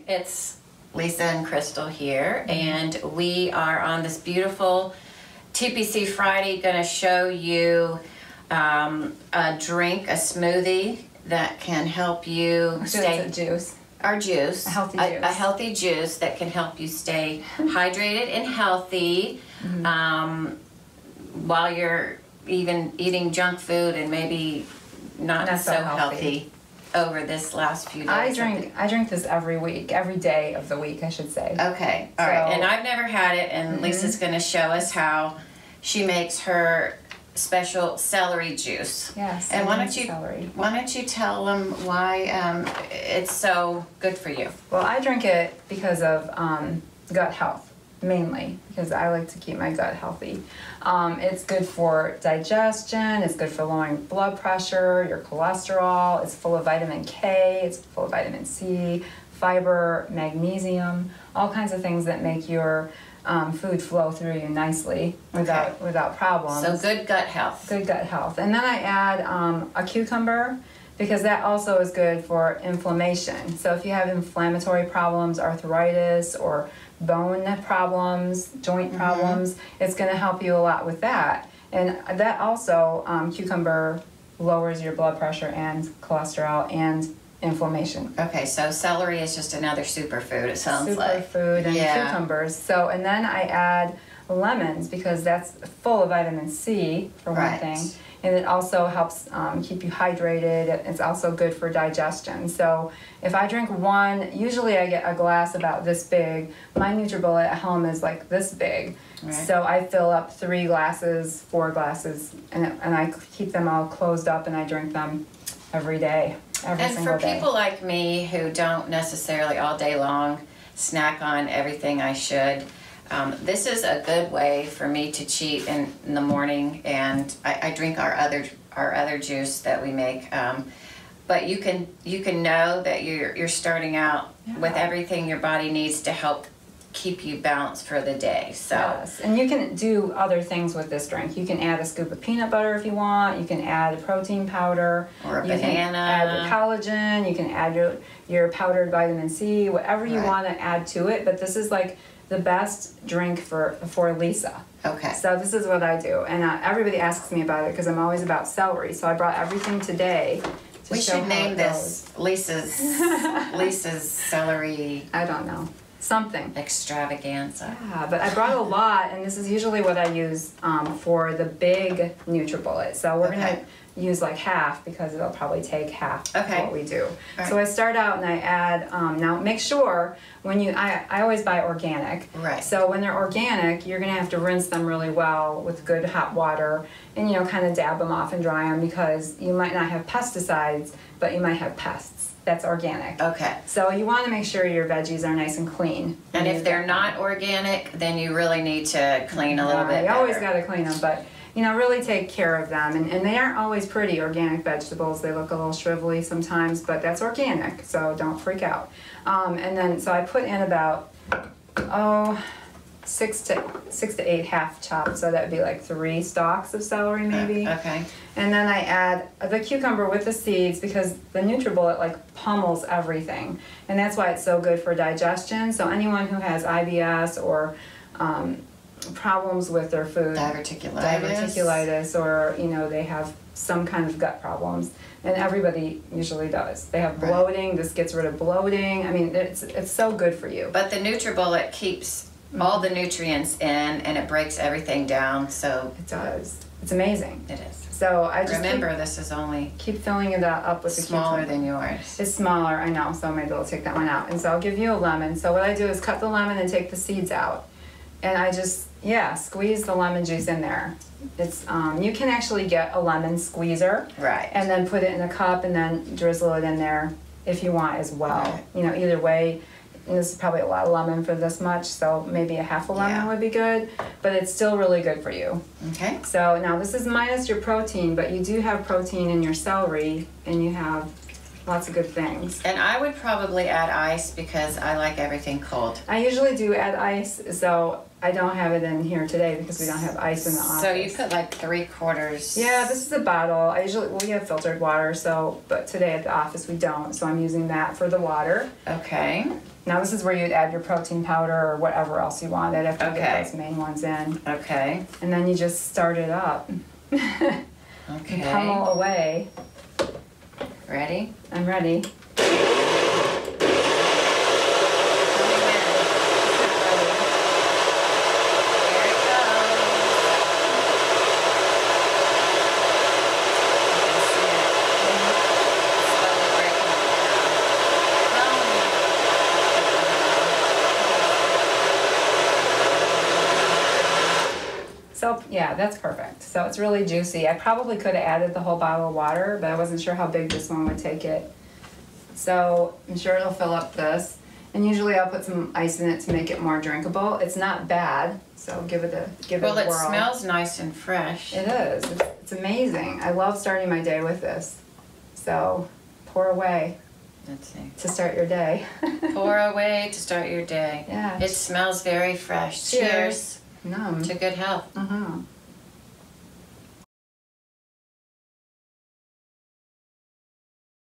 it's Lisa and Crystal here, and we are on this beautiful TPC Friday going to show you a drink, a smoothie that can help you stay... It's a juice. Our juice. A healthy juice. A healthy juice that can help you stay hydrated and healthy while you're even eating junk food and maybe not so healthy over this last few days. I drink this every week, every day of the week, I should say. Okay, all right. And I've never had it, and Lisa's going to show us how she makes her special celery juice. Yes. And why don't you tell them why it's so good for you? Well, I drink it because of gut health, mainly, because I like to keep my gut healthy. It's good for digestion, it's good for lowering blood pressure, your cholesterol, it's full of vitamin K, it's full of vitamin C, fiber, magnesium, all kinds of things that make your food flow through you nicely without problems. So good gut health. Good gut health. And then I add a cucumber, because that also is good for inflammation. So if you have inflammatory problems, arthritis, or bone problems, joint problems, it's going to help you a lot with that. And that also, cucumber lowers your blood pressure and cholesterol and inflammation. Okay, so celery is just another superfood, it sounds like. Superfood and cucumbers. So, and then I add lemons, because that's full of vitamin C, for one thing. And it also helps keep you hydrated. It's also good for digestion. So if I drink one, usually I get a glass about this big. My NutriBullet at home is like this big. Right. So I fill up 3 glasses, 4 glasses, and I keep them all closed up, and I drink them every day, every single day. And for people like me who don't necessarily all day long snack on everything I should, this is a good way for me to cheat in the morning, and I drink our other juice that we make. But you can know that you're starting out with everything your body needs to help keep you balanced for the day. So yes, and you can do other things with this drink. You can add a scoop of peanut butter if you want. You can add a protein powder, or a banana. You can add your collagen. You can add your powdered vitamin C, whatever you want to add to it. But this is like the best drink for Lisa. Okay. So this is what I do, and everybody asks me about it because I'm always about celery. So I brought everything today. We should name this Lisa's celery. I don't know. Something. Extravaganza. Yeah, but I brought a lot, and this is usually what I use for the big NutriBullet. So we're going to use like half, because it'll probably take half of what we do. Right. So I start out and I add, now make sure when I always buy organic. Right. So when they're organic, you're going to have to rinse them really well with good hot water, and kind of dab them off and dry them, because you might not have pesticides, but you might have pests. That's organic. Okay. So you want to make sure your veggies are nice and clean. And if they're not organic, then you really need to clean a little bit better. You always got to clean them, but really take care of them. And they aren't always pretty, organic vegetables. They look a little shrivelly sometimes, but that's organic, so don't freak out. And then, so I put in about, 6 to 8 half chopped, so that would be like 3 stalks of celery maybe. Okay. And then I add the cucumber with the seeds, because the NutriBullet like pummels everything, and that's why it's so good for digestion. So anyone who has IBS or problems with their food, diverticulitis, or they have some kind of gut problems, and everybody usually does. They have bloating. This gets rid of bloating. I mean, it's so good for you. But the NutriBullet keeps all the nutrients in, and it breaks everything down. So it does. It's amazing. It is. So I just remember this is only keep filling it up with smaller than yours. It's smaller, I know. So maybe I'll take that one out. And so I'll give you a lemon. So what I do is cut the lemon and take the seeds out, and I just squeeze the lemon juice in there. It's you can actually get a lemon squeezer, right? And then put it in a cup and then drizzle it in there if you want as well. Right. Either way. And this is probably a lot of lemon for this much, so maybe a half a lemon would be good, but it's still really good for you. Okay. So now this is minus your protein, but you do have protein in your celery, and you have lots of good things. And I would probably add ice because I like everything cold. I usually do add ice, so I don't have it in here today because we don't have ice in the office. So you put like 3/4. Yeah, this is a bottle. We have filtered water, but today at the office we don't, so I'm using that for the water. Okay. Now this is where you'd add your protein powder or whatever else you wanted after you Okay. get those main ones in. Okay. And then you just start it up. Okay. And pummel away. Ready? I'm ready. So yeah, that's perfect. So it's really juicy. I probably could have added the whole bottle of water, but I wasn't sure how big this one would take it. So I'm sure it'll fill up this. And usually I'll put some ice in it to make it more drinkable. It's not bad, so give it a whirl. Well, it smells nice and fresh. It is. It's amazing. I love starting my day with this. So pour away Let's see. to start your day. Pour away to start your day. Yeah. It smells very fresh. Cheers Yum. to good health. Uh-huh.